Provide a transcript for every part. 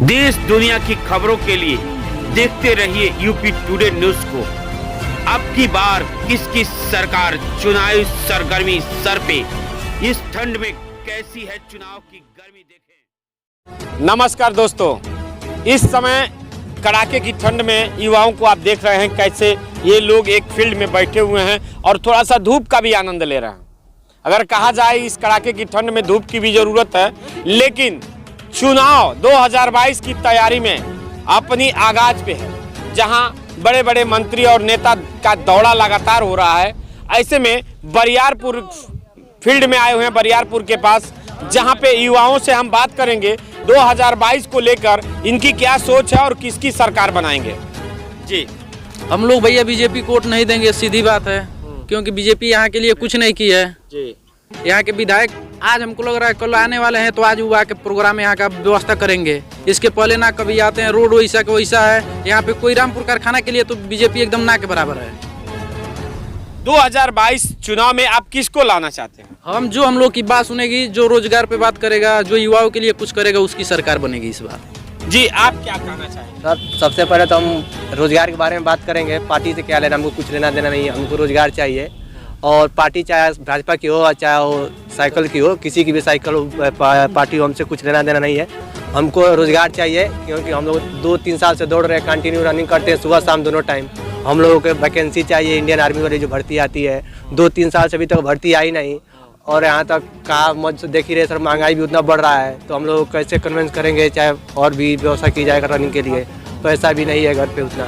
देश दुनिया की खबरों के लिए देखते रहिए यूपी टुडे न्यूज को। अब की बार किसकी सरकार, चुनावी सरगर्मी सर पे। इस ठंड में कैसी है चुनाव की गर्मी, देखें। नमस्कार दोस्तों, इस समय कड़ाके की ठंड में युवाओं को आप देख रहे हैं कैसे ये लोग एक फील्ड में बैठे हुए हैं और थोड़ा सा धूप का भी आनंद ले रहे हैं। अगर कहा जाए इस कड़ाके की ठंड में धूप की भी ज़रूरत है, लेकिन चुनाव 2022 की तैयारी में अपनी आगाज पे है, जहां बड़े बड़े मंत्री और नेता का दौड़ा लगातार हो रहा है। ऐसे में बरियारपुर फील्ड में आए हुए हैं, बरियारपुर के पास, जहां पे युवाओं से हम बात करेंगे 2022 को लेकर इनकी क्या सोच है और किसकी सरकार बनाएंगे। जी, हम लोग भैया बीजेपी को वोट नहीं देंगे, सीधी बात है, क्योंकि बीजेपी यहाँ के लिए कुछ नहीं की है। जी, यहाँ के विधायक आज हमको लग रहा है कल आने वाले हैं, तो आज वो आके प्रोग्राम यहाँ का व्यवस्था करेंगे। इसके पहले ना कभी आते हैं, रोड वैसा का वैसा है। यहाँ पे कोई रामपुर कारखाना के लिए तो बीजेपी एकदम ना के बराबर है। 2022 चुनाव में आप किसको लाना चाहते हैं? हम लोग की बात सुनेगी, जो रोजगार पे बात करेगा, जो युवाओं के लिए कुछ करेगा, उसकी सरकार बनेगी इस बार। जी, आप क्या कहना चाहेंगे? सर, सबसे पहले तो हम रोजगार के बारे में बात करेंगे। पार्टी से क्या लेना, हमको कुछ लेना देना नहीं है। हमको रोजगार चाहिए, और पार्टी चाहे भाजपा की हो चाहे वो साइकिल की हो, किसी की भी साइकिल पार्टी हो, हमसे कुछ लेना देना नहीं है। हमको रोजगार चाहिए, क्योंकि हम लोग 2-3 साल से दौड़ रहे हैं, कंटिन्यू रनिंग करते हैं सुबह शाम दोनों टाइम। हम लोगों को वैकेंसी चाहिए, इंडियन आर्मी वाली जो भर्ती आती है, 2-3 साल से अभी तक भर्ती आई नहीं। और यहाँ तक कहा मत देख ही रहे सर, महंगाई भी उतना बढ़ रहा है, तो हम लोग कैसे कन्वेंस करेंगे, चाहे और भी व्यवस्था की जाएगा रनिंग के लिए। पैसा भी नहीं है घर पे उतना,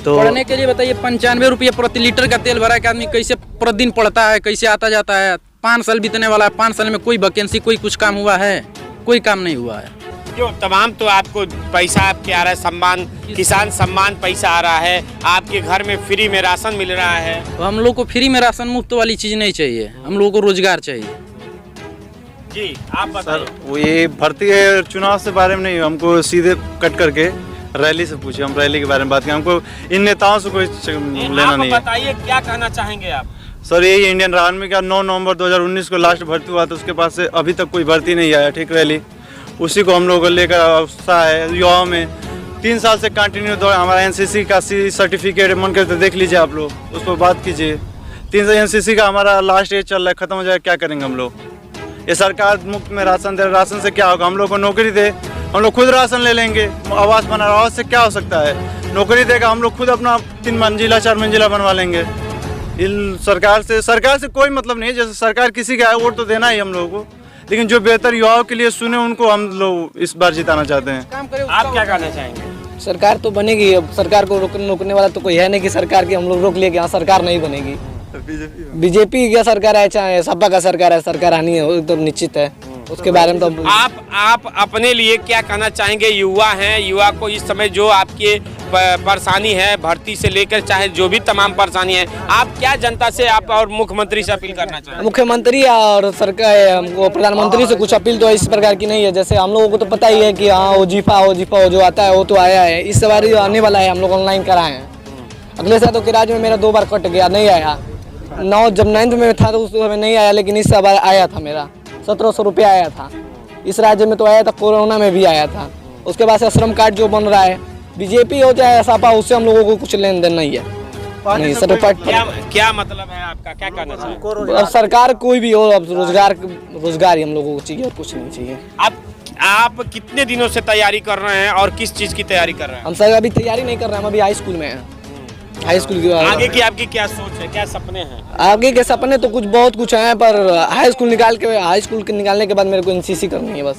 तो पढ़ने के लिए बताइए 95 रुपये प्रति लीटर का तेल भरा के आदमी कैसे प्रतिदिन पढ़ता है, कैसे आता जाता है। 5 साल बीतने वाला है, 5 साल में कोई वैकेंसी, कोई कुछ काम हुआ है? कोई काम नहीं हुआ है। क्यों? तमाम तो आपको पैसा आपके आ रहा है, सम्मान, किसान सम्मान पैसा आ रहा है, आपके घर में फ्री में राशन मिल रहा है। तो हम लोग को फ्री में राशन मुफ्त वाली चीज़ नहीं चाहिए, हम लोग को रोजगार चाहिए। जी, आप बताइए। वो ये भर्ती है चुनाव से बारे में नहीं, हमको सीधे कट करके रैली से पूछे, हम रैली के बारे में बात करें। हमको इन नेताओं से कोई लेना नहीं है। बताइए क्या कहना चाहेंगे आप? सर, यही इंडियन आर्मी का 9 नवंबर 2019 को लास्ट भर्ती हुआ था, उसके पास से अभी तक कोई भर्ती नहीं आया। ठीक, रैली उसी को हम लोग को लेकर उत्साह है युवाओं में। 3 साल से कंटिन्यू दौड़, हमारा एनसीसी का सर्टिफिकेट मन करते देख लीजिए आप लोग, उस पर बात कीजिए। 3 साल एनसीसी का हमारा लास्ट एज चल रहा है, खत्म हो जाएगा, क्या करेंगे हम लोग? ये सरकार मुफ्त में राशन दे, राशन से क्या होगा? हम लोग को नौकरी दे, हम लोग खुद राशन ले लेंगे। आवास बना, आवास से क्या हो सकता है? नौकरी देगा, हम लोग खुद अपना 3 मंजिला 4 मंजिला बनवा लेंगे। इन सरकार से कोई मतलब नहीं है। जैसे सरकार किसी का है, वोट तो देना ही हम लोगों को, लेकिन जो बेहतर युवाओं के लिए सुने, उनको हम लोग इस बार जिताना चाहते हैं। आप क्या कहना चाहेंगे? सरकार तो बनेगी, अब सरकार को रोकने वाला तो कोई है नहीं कि सरकार की हम लोग रोक लिए कि हाँ सरकार नहीं बनेगी। बीजेपी का सरकार है चाहे सपा का सरकार है, सरकार आनी है, वो तो निश्चित है। उसके बारे में तो आप अपने लिए क्या कहना चाहेंगे? युवा हैं, युवा को इस समय जो आपकी परेशानी है, भर्ती से लेकर चाहे जो भी तमाम परेशानी है, आप क्या जनता से आप और मुख्यमंत्री से अपील करना चाहेंगे? मुख्यमंत्री और सरकार, हमको प्रधानमंत्री से कुछ अपील तो इस प्रकार की नहीं है। जैसे हम लोगों को तो पता ही है कि हाँ वो जीफा जो आता है वो तो आया है, इस बार आने वाला है, हम लोग ऑनलाइन कराए हैं। अगले साल तो किराज में मेरा 2 बार कट गया, नहीं आया। 9 जब 9th में था तो उस समय नहीं आया, लेकिन इस बार आया था, मेरा 1700 रुपया आया था। इस राज्य में तो आया था, कोरोना में भी आया था। उसके बाद से श्रम कार्ड जो बन रहा है, बीजेपी हो चाहे सपा, उससे हम लोगों को कुछ लेन देन नहीं है। नहीं सर, क्या मतलब है आपका, क्या कहना चाहिए? अब सरकार कोई भी हो, अब रोजगार ही हम लोगों को चाहिए और कुछ नहीं चाहिए। आप कितने दिनों से तैयारी कर रहे हैं और किस चीज की तैयारी कर रहे हैं? हम सर अभी तैयारी नहीं कर रहे हैं, हम अभी हाई स्कूल में हैं। हाई स्कूल की आगे की आपकी क्या सोच है, क्या सपने हैं? आगे के सपने तो बहुत कुछ हैं, पर हाई स्कूल निकालने के बाद मेरे को एनसीसी करनी है बस।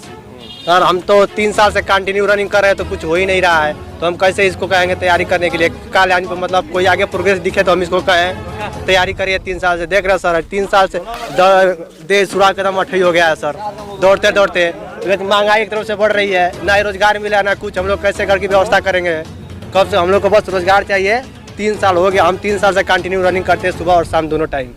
सर, हम तो 3 साल से कंटिन्यू रनिंग कर रहे हैं, तो कुछ हो ही नहीं रहा है, तो हम कैसे इसको कहेंगे तैयारी करने के लिए? काल यानी मतलब कोई आगे प्रोग्रेस दिखे तो हम इसको कहें तैयारी करिए। 3 साल से देख रहे हैं सर, 3 साल से देश सुराग कदम अठई हो गया है सर, दौड़ते दौड़ते। महंगाई एक तरफ से बढ़ रही है, ना ही रोजगार मिला ना कुछ, हम लोग कैसे घर की व्यवस्था करेंगे? कब से हम लोग को बस रोजगार चाहिए। 3 साल हो गया, हम 3 साल से कंटिन्यू रनिंग करते हैं सुबह और शाम दोनों टाइम।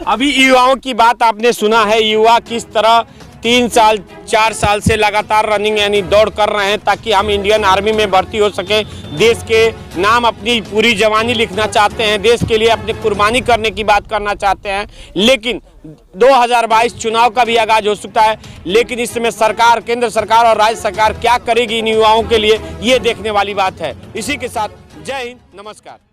अभी युवाओं की बात आपने सुना है, युवा किस तरह 3 साल 4 साल से लगातार रनिंग यानी दौड़ कर रहे हैं ताकि हम इंडियन आर्मी में भर्ती हो सके, देश के नाम अपनी पूरी जवानी लिखना चाहते हैं, देश के लिए अपनी कुर्बानी करने की बात करना चाहते हैं। लेकिन 2022 चुनाव का भी आगाज हो सकता है, लेकिन इस समय सरकार, केंद्र सरकार और राज्य सरकार क्या करेगी इन युवाओं के लिए, ये देखने वाली बात है। इसी के साथ जय हिंद, नमस्कार।